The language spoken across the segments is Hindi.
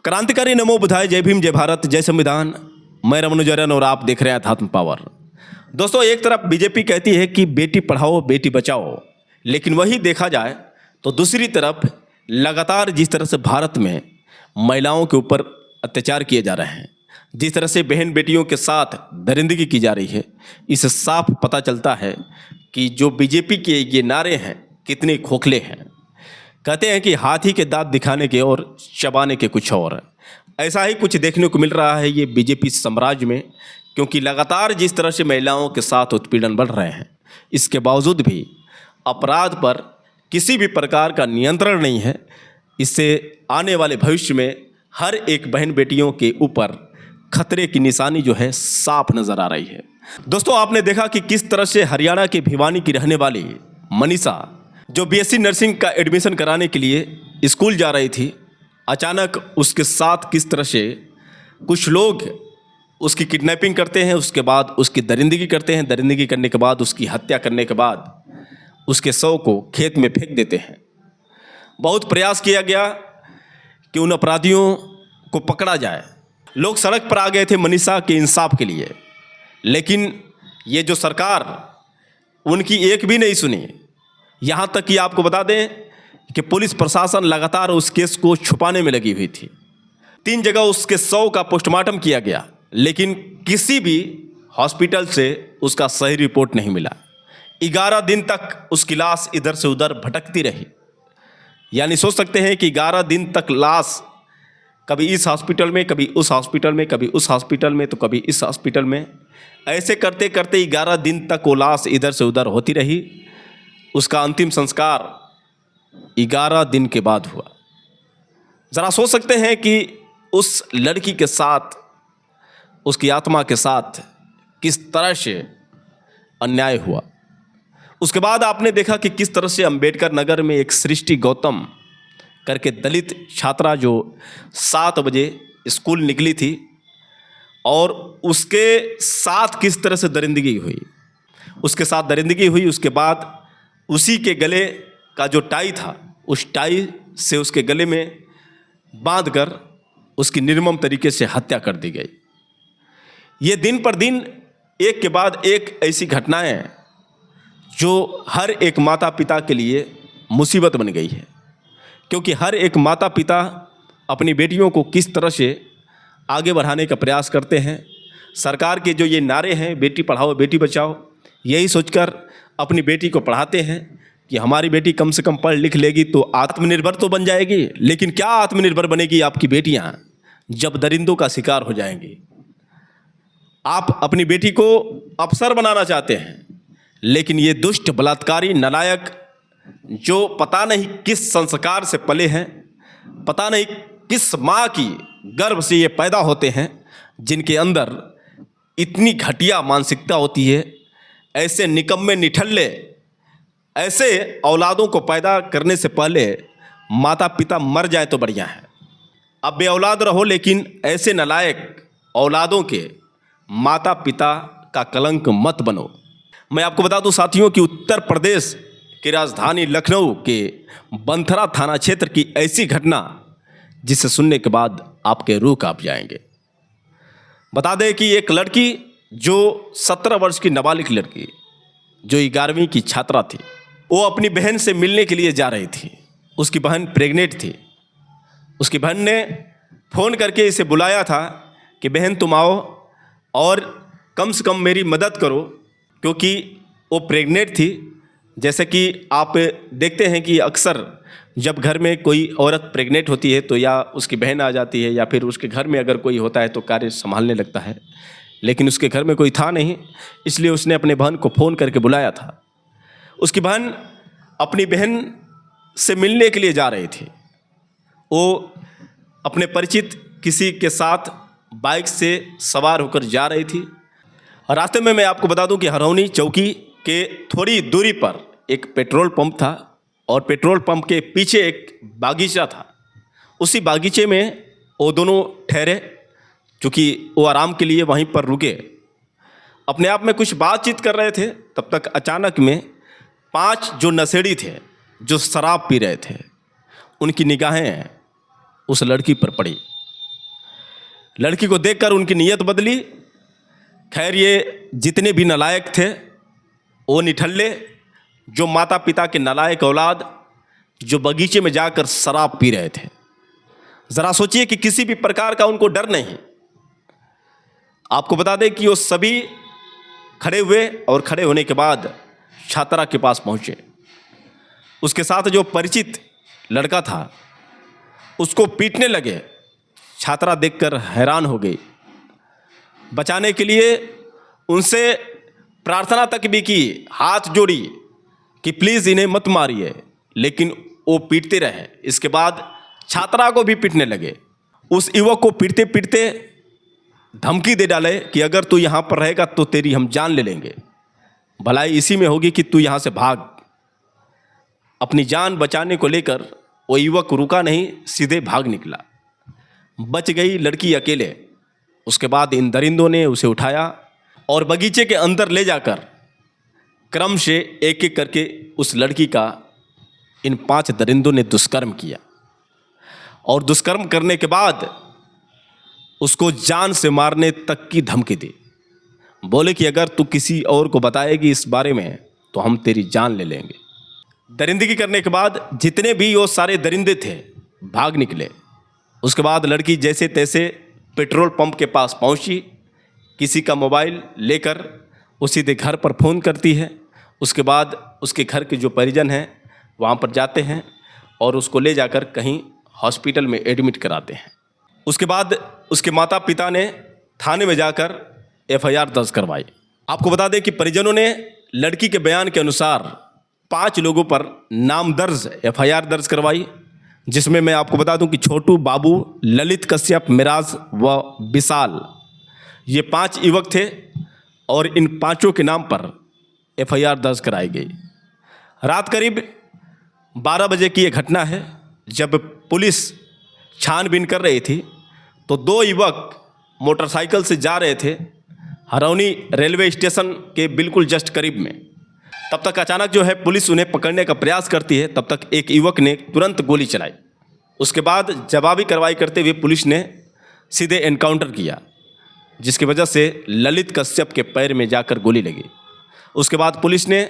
क्रांतिकारी नमो बुधाय, जय भीम, जय भारत, जय संविधान। मैं रमनुजरन और आप देख रहे हैं अध्यात्म पावर। दोस्तों, एक तरफ बीजेपी कहती है कि बेटी पढ़ाओ बेटी बचाओ, लेकिन वही देखा जाए तो दूसरी तरफ लगातार जिस तरह से भारत में महिलाओं के ऊपर अत्याचार किए जा रहे हैं, जिस तरह से बहन बेटियों के साथ दरिंदगी की जा रही है, इससे साफ पता चलता है कि जो बीजेपी के ये नारे हैं कितने खोखले हैं। कहते हैं कि हाथी के दांत दिखाने के और चबाने के कुछ और। ऐसा ही कुछ देखने को मिल रहा है ये बीजेपी साम्राज्य में, क्योंकि लगातार जिस तरह से महिलाओं के साथ उत्पीड़न बढ़ रहे हैं, इसके बावजूद भी अपराध पर किसी भी प्रकार का नियंत्रण नहीं है। इससे आने वाले भविष्य में हर एक बहन बेटियों के ऊपर खतरे की निशानी जो है साफ नजर आ रही है। दोस्तों, आपने देखा कि किस तरह से हरियाणा के भिवानी की रहने वाली मनीषा, जो बीएससी नर्सिंग का एडमिशन कराने के लिए स्कूल जा रही थी, अचानक उसके साथ किस तरह से कुछ लोग उसकी किडनैपिंग करते हैं, उसके बाद उसकी दरिंदगी करते हैं, दरिंदगी करने के बाद उसकी हत्या करने के बाद उसके शव को खेत में फेंक देते हैं। बहुत प्रयास किया गया कि उन अपराधियों को पकड़ा जाए। लोग सड़क पर आ गए थे मनीषा के इंसाफ के लिए, लेकिन ये जो सरकार उनकी एक भी नहीं सुनी। यहाँ तक कि आपको बता दें कि पुलिस प्रशासन लगातार उस केस को छुपाने में लगी हुई थी। 3 जगह उसके शव का पोस्टमार्टम किया गया, लेकिन किसी भी हॉस्पिटल से उसका सही रिपोर्ट नहीं मिला। 11 दिन तक उसकी लाश इधर से उधर भटकती रही। यानी सोच सकते हैं कि 11 दिन तक लाश कभी इस हॉस्पिटल में, कभी उस हॉस्पिटल में, कभी उस हॉस्पिटल में, तो कभी इस हॉस्पिटल में, ऐसे करते करते 11 दिन तक वो लाश इधर से उधर होती रही। उसका अंतिम संस्कार 11 दिन के बाद हुआ। ज़रा सोच सकते हैं कि उस लड़की के साथ, उसकी आत्मा के साथ किस तरह से अन्याय हुआ। उसके बाद आपने देखा कि किस तरह से अंबेडकर नगर में एक सृष्टि गौतम करके दलित छात्रा जो 7 बजे स्कूल निकली थी, और उसके साथ किस तरह से दरिंदगी हुई। उसके साथ दरिंदगी हुई, उसके बाद उसी के गले का जो टाई था, उस टाई से उसके गले में बांधकर उसकी निर्मम तरीके से हत्या कर दी गई। ये दिन पर दिन एक के बाद एक ऐसी घटनाएं जो हर एक माता पिता के लिए मुसीबत बन गई है, क्योंकि हर एक माता पिता अपनी बेटियों को किस तरह से आगे बढ़ाने का प्रयास करते हैं। सरकार के जो ये नारे हैं, बेटी पढ़ाओ बेटी बचाओ, यही सोचकर अपनी बेटी को पढ़ाते हैं कि हमारी बेटी कम से कम पढ़ लिख लेगी तो आत्मनिर्भर तो बन जाएगी। लेकिन क्या आत्मनिर्भर बनेगी आपकी बेटियां जब दरिंदों का शिकार हो जाएंगी। आप अपनी बेटी को अफसर बनाना चाहते हैं, लेकिन ये दुष्ट बलात्कारी नालायक जो पता नहीं किस संस्कार से पले हैं, पता नहीं किस माँ की गर्भ से ये पैदा होते हैं, जिनके अंदर इतनी घटिया मानसिकता होती है। ऐसे निकम्मे निठल्ले ऐसे औलादों को पैदा करने से पहले माता पिता मर जाए तो बढ़िया है। अब बे औलाद रहो, लेकिन ऐसे नालायक औलादों के माता पिता का कलंक मत बनो। मैं आपको बता दूं साथियों कि उत्तर प्रदेश की राजधानी लखनऊ के बंथरा थाना क्षेत्र की ऐसी घटना जिसे सुनने के बाद आपके रूह कांप जाएंगे। बता दें कि एक लड़की जो 17 वर्ष की नाबालिग लड़की, जो 11वीं की छात्रा थी, वो अपनी बहन से मिलने के लिए जा रही थी। उसकी बहन प्रेग्नेंट थी। उसकी बहन ने फ़ोन करके इसे बुलाया था कि बहन तुम आओ और कम से कम मेरी मदद करो, क्योंकि वो प्रेग्नेंट थी। जैसे कि आप देखते हैं कि अक्सर जब घर में कोई औरत प्रेग्नेंट होती है तो या उसकी बहन आ जाती है, या फिर उसके घर में अगर कोई होता है तो कार्य संभालने लगता है। लेकिन उसके घर में कोई था नहीं, इसलिए उसने अपने बहन को फ़ोन करके बुलाया था। उसकी बहन अपनी बहन से मिलने के लिए जा रही थी। वो अपने परिचित किसी के साथ बाइक से सवार होकर जा रही थी। रास्ते में मैं आपको बता दूं कि हरौनी चौकी के थोड़ी दूरी पर एक पेट्रोल पंप था, और पेट्रोल पंप के पीछे एक बागीचा था। उसी बागीचे में वो दोनों ठहरे, चूँकि वो आराम के लिए वहीं पर रुके, अपने आप में कुछ बातचीत कर रहे थे। तब तक अचानक में 5 जो नशेड़ी थे, जो शराब पी रहे थे, उनकी निगाहें उस लड़की पर पड़ी। लड़की को देखकर उनकी नीयत बदली। खैर, ये जितने भी नालायक थे वो निठल्ले, जो माता पिता के नालायक औलाद जो बगीचे में जाकर शराब पी रहे थे। ज़रा सोचिए कि किसी भी प्रकार का उनको डर नहीं। आपको बता दें कि वो सभी खड़े हुए और खड़े होने के बाद छात्रा के पास पहुंचे। उसके साथ जो परिचित लड़का था उसको पीटने लगे। छात्रा देखकर हैरान हो गई। बचाने के लिए उनसे प्रार्थना तक भी की, हाथ जोड़ी कि प्लीज़ इन्हें मत मारिए, लेकिन वो पीटते रहे। इसके बाद छात्रा को भी पीटने लगे। उस युवक को पीटते पीटते धमकी दे डाले कि अगर तू यहाँ पर रहेगा तो तेरी हम जान ले लेंगे, भलाई इसी में होगी कि तू यहाँ से भाग। अपनी जान बचाने को लेकर वो युवक रुका नहीं, सीधे भाग निकला। बच गई लड़की अकेले। उसके बाद इन दरिंदों ने उसे उठाया और बगीचे के अंदर ले जाकर क्रम से एक एक करके उस लड़की का इन 5 दरिंदों ने दुष्कर्म किया। और दुष्कर्म करने के बाद उसको जान से मारने तक की धमकी दी। बोले कि अगर तू किसी और को बताएगी इस बारे में तो हम तेरी जान ले लेंगे। दरिंदगी करने के बाद जितने भी वो सारे दरिंदे थे भाग निकले। उसके बाद लड़की जैसे तैसे पेट्रोल पंप के पास पहुंची, किसी का मोबाइल लेकर वो सीधे घर पर फ़ोन करती है। उसके बाद उसके घर के जो परिजन हैं वहाँ पर जाते हैं और उसको ले जाकर कहीं हॉस्पिटल में एडमिट कराते हैं। उसके बाद उसके माता पिता ने थाने में जाकर FIR दर्ज करवाई। आपको बता दें कि परिजनों ने लड़की के बयान के अनुसार 5 लोगों पर नाम दर्ज FIR दर्ज करवाई, जिसमें मैं आपको बता दूं कि छोटू, बाबू, ललित कश्यप, मिराज व विशाल, ये 5 युवक थे और इन 5 के नाम पर FIR दर्ज कराई गई। रात करीब 12 बजे की ये घटना है। जब पुलिस छानबीन कर रही थी तो 2 युवक मोटरसाइकिल से जा रहे थे हरौनी रेलवे स्टेशन के बिल्कुल जस्ट करीब में। तब तक अचानक जो है पुलिस उन्हें पकड़ने का प्रयास करती है। तब तक एक युवक ने तुरंत गोली चलाई। उसके बाद जवाबी कार्रवाई करते हुए पुलिस ने सीधे एनकाउंटर किया, जिसकी वजह से ललित कश्यप के पैर में जाकर गोली लगी। उसके बाद पुलिस ने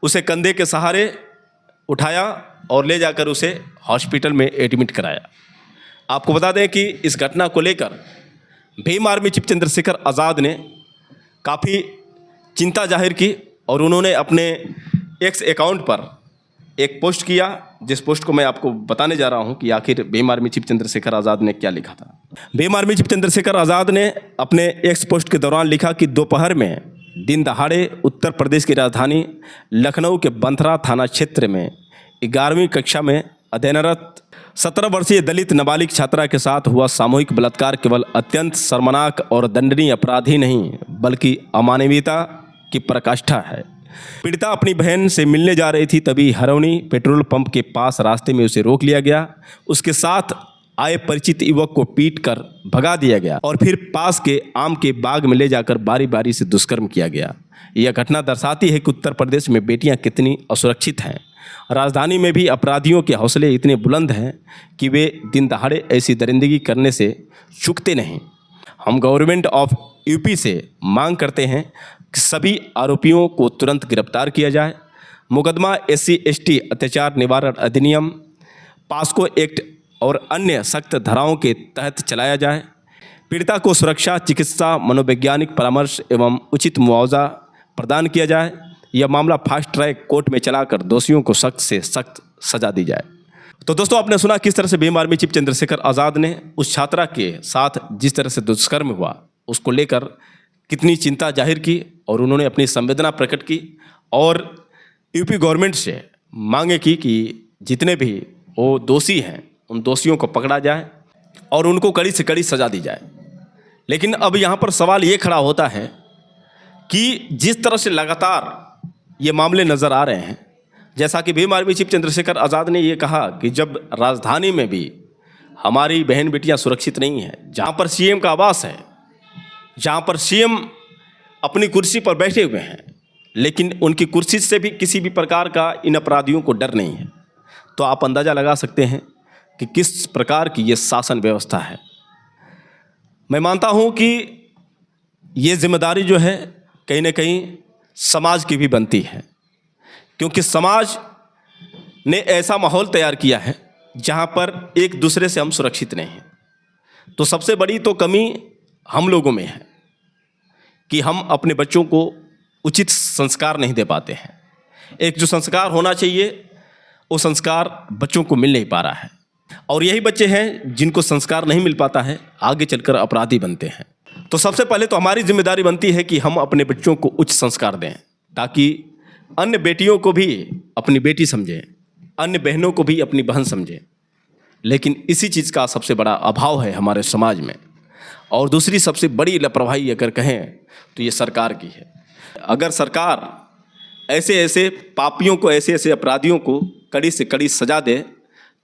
उसे कंधे के सहारे उठाया और ले जाकर उसे हॉस्पिटल में एडमिट कराया। आपको बता दें कि इस घटना को लेकर भीम आर्मी चीफ चंद्रशेखर आज़ाद ने काफ़ी चिंता जाहिर की और उन्होंने अपने X अकाउंट पर एक पोस्ट किया, जिस पोस्ट को मैं आपको बताने जा रहा हूं कि आखिर भीम आर्मी चीफ चंद्रशेखर आज़ाद ने क्या लिखा था। भीम आर्मी चीफ चंद्रशेखर आज़ाद ने अपने X पोस्ट के दौरान लिखा कि दोपहर में दिन दहाड़े उत्तर प्रदेश की राजधानी लखनऊ के बंथरा थाना क्षेत्र में 11वीं कक्षा में अध्ययनरत 17 वर्षीय दलित नाबालिग छात्रा के साथ हुआ सामूहिक बलात्कार केवल अत्यंत शर्मनाक और दंडनीय अपराध ही नहीं बल्कि अमानवीयता की पराकाष्ठा है। पीड़िता अपनी बहन से मिलने जा रही थी, तभी हरौनी पेट्रोल पंप के पास रास्ते में उसे रोक लिया गया। उसके साथ आए परिचित युवक को पीटकर भगा दिया गया और फिर पास के आम के बाग में ले जाकर बारी बारी से दुष्कर्म किया गया। यह घटना दर्शाती है कि उत्तर प्रदेश में बेटियां कितनी असुरक्षित हैं। राजधानी में भी अपराधियों के हौसले इतने बुलंद हैं कि वे दिन दहाड़े ऐसी दरिंदगी करने से चूकते नहीं। हम गवर्नमेंट ऑफ यूपी से मांग करते हैं कि सभी आरोपियों को तुरंत गिरफ्तार किया जाए। मुकदमा SC/ST अत्याचार निवारण अधिनियम, पास्को एक्ट और अन्य सख्त धाराओं के तहत चलाया जाए। पीड़िता को सुरक्षा, चिकित्सा, मनोवैज्ञानिक परामर्श एवं उचित मुआवजा प्रदान किया जाए। यह मामला फास्ट ट्रैक कोर्ट में चलाकर दोषियों को सख्त से सख्त सजा दी जाए। तो दोस्तों, आपने सुना किस तरह से भीम आर्मी चीफ चंद्रशेखर आज़ाद ने उस छात्रा के साथ जिस तरह से दुष्कर्म हुआ उसको लेकर कितनी चिंता जाहिर की और उन्होंने अपनी संवेदना प्रकट की और यूपी गवर्नमेंट से मांगे की कि जितने भी वो दोषी हैं उन दोषियों को पकड़ा जाए और उनको कड़ी से कड़ी सजा दी जाए। लेकिन अब यहाँ पर सवाल ये खड़ा होता है कि जिस तरह से लगातार ये मामले नज़र आ रहे हैं, जैसा कि भीम आर्मी चीफ चंद्रशेखर आज़ाद ने ये कहा कि जब राजधानी में भी हमारी बहन बेटियां सुरक्षित नहीं हैं, जहाँ पर CM का आवास है, जहाँ पर CM अपनी कुर्सी पर बैठे हुए हैं, लेकिन उनकी कुर्सी से भी किसी भी प्रकार का इन अपराधियों को डर नहीं है, तो आप अंदाज़ा लगा सकते हैं कि किस प्रकार की ये शासन व्यवस्था है। मैं मानता हूँ कि ये जिम्मेदारी जो है कहीं ना कहीं समाज की भी बनती है, क्योंकि समाज ने ऐसा माहौल तैयार किया है जहाँ पर एक दूसरे से हम सुरक्षित नहीं हैं। तो सबसे बड़ी तो कमी हम लोगों में है कि हम अपने बच्चों को उचित संस्कार नहीं दे पाते हैं। एक जो संस्कार होना चाहिए वो संस्कार बच्चों को मिल नहीं पा रहा है, और यही बच्चे हैं जिनको संस्कार नहीं मिल पाता है, आगे चलकर अपराधी बनते हैं। तो सबसे पहले तो हमारी जिम्मेदारी बनती है कि हम अपने बच्चों को उच्च संस्कार दें, ताकि अन्य बेटियों को भी अपनी बेटी समझें, अन्य बहनों को भी अपनी बहन समझें। लेकिन इसी चीज़ का सबसे बड़ा अभाव है हमारे समाज में। और दूसरी सबसे बड़ी लापरवाही अगर कहें तो ये सरकार की है। अगर सरकार ऐसे ऐसे पापियों को, ऐसे ऐसे अपराधियों को कड़ी से कड़ी सजा दे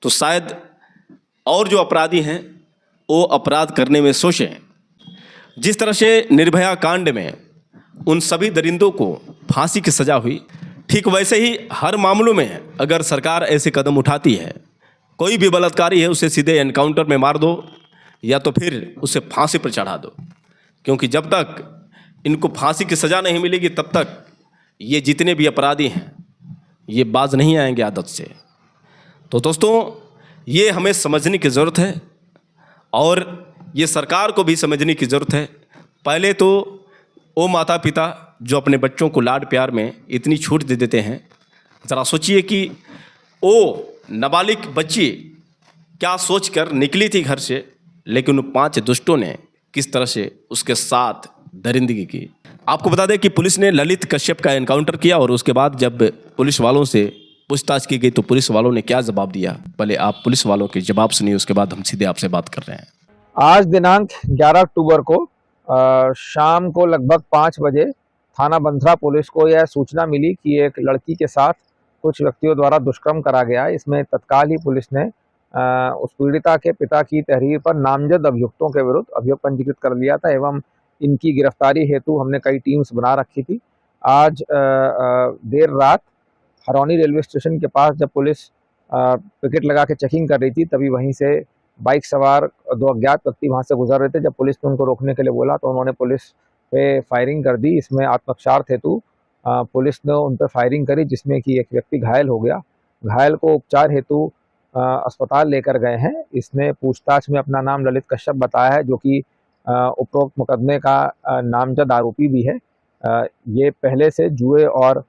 तो शायद और जो अपराधी हैं वो अपराध करने में सोचें। जिस तरह से निर्भया कांड में उन सभी दरिंदों को फांसी की सजा हुई, ठीक वैसे ही हर मामलों में अगर सरकार ऐसे कदम उठाती है, कोई भी बलात्कारी है उसे सीधे एनकाउंटर में मार दो या तो फिर उसे फांसी पर चढ़ा दो, क्योंकि जब तक इनको फांसी की सज़ा नहीं मिलेगी तब तक ये जितने भी अपराधी हैं ये बाज नहीं आएंगे आदत से। तो दोस्तों, ये हमें समझने की ज़रूरत है और ये सरकार को भी समझने की ज़रूरत है। पहले तो वो माता पिता जो अपने बच्चों को लाड प्यार में इतनी छूट दे देते हैं, ज़रा सोचिए कि वो नाबालिग बच्ची क्या सोचकर निकली थी घर से, लेकिन उन 5 दुष्टों ने किस तरह से उसके साथ दरिंदगी की। आपको बता दें कि पुलिस ने ललित कश्यप का एनकाउंटर किया और उसके बाद जब पुलिस वालों से पूछताछ की गई तो पुलिस वालों ने क्या जवाब दिया, पहले आप पुलिस वालों के जवाब सुनिए, उसके बाद हम सीधे आपसे बात कर रहे हैं। आज दिनांक 11 अक्टूबर को शाम को लगभग 5 बजे थाना बंथरा पुलिस को यह सूचना मिली कि एक लड़की के साथ कुछ व्यक्तियों द्वारा दुष्कर्म करा गया है। इसमें तत्काल ही पुलिस ने उस पीड़िता के पिता की तहरीर पर नामजद अभियुक्तों के विरुद्ध अभियोग पंजीकृत कर लिया था एवं इनकी गिरफ्तारी हेतु हमने कई टीम्स बना रखी थी। आज देर रात हरौनी रेलवे स्टेशन के पास जब पुलिस पिकेट लगा के चेकिंग कर रही थी, तभी वहीं से बाइक सवार 2 अज्ञात व्यक्ति वहां से गुजर रहे थे। जब पुलिस ने उनको रोकने के लिए बोला तो उन्होंने पुलिस पे फायरिंग कर दी। इसमें आत्मरक्षार्थ हेतु पुलिस ने उन पर फायरिंग करी, जिसमें कि एक व्यक्ति घायल हो गया। घायल को उपचार हेतु अस्पताल लेकर गए हैं। इसने पूछताछ में अपना नाम ललित कश्यप बताया है, जो कि उपरोक्त मुकदमे का नामजद आरोपी भी है। ये पहले से जुए और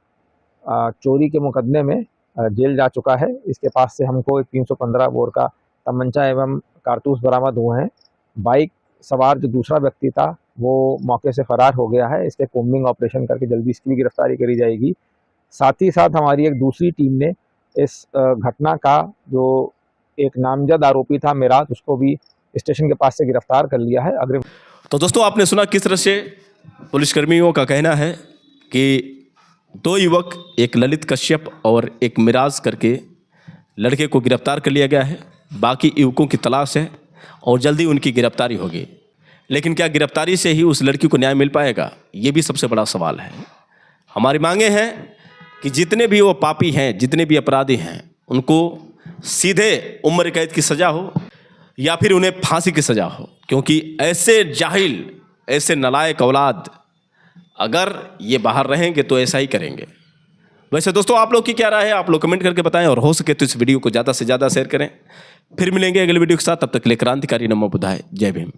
चोरी के मुकदमे में जेल जा चुका है। इसके पास से हमको एक 315 बोर का तमंचा एवं कारतूस बरामद हुए हैं। बाइक सवार जो दूसरा व्यक्ति था वो मौके से फरार हो गया है। इसके कोम्बिंग ऑपरेशन करके जल्दी इसकी भी गिरफ्तारी करी जाएगी। साथ ही साथ हमारी एक दूसरी टीम ने इस घटना का जो एक नामजद आरोपी था मिराज, उसको भी स्टेशन के पास से गिरफ्तार कर लिया है। अग्रिम तो दोस्तों, आपने सुना किस तरह से पुलिसकर्मियों का कहना है कि 2 युवक, एक ललित कश्यप और एक मिराज करके लड़के को गिरफ्तार कर लिया गया है। बाकी युवकों की तलाश है और जल्दी उनकी गिरफ्तारी होगी। लेकिन क्या गिरफ्तारी से ही उस लड़की को न्याय मिल पाएगा, ये भी सबसे बड़ा सवाल है। हमारी मांगे हैं कि जितने भी वो पापी हैं, जितने भी अपराधी हैं, उनको सीधे उम्र कैद की सज़ा हो या फिर उन्हें फांसी की सज़ा हो, क्योंकि ऐसे जाहिल, ऐसे नालायक औलाद अगर ये बाहर रहेंगे तो ऐसा ही करेंगे। वैसे दोस्तों, आप लोग की क्या राय है, आप लोग कमेंट करके बताएं और हो सके तो इस वीडियो को ज़्यादा से ज़्यादा शेयर करें। फिर मिलेंगे अगले वीडियो के साथ, तब तक के लिए क्रांतिकारी नमो बुद्धाय, जय भीम।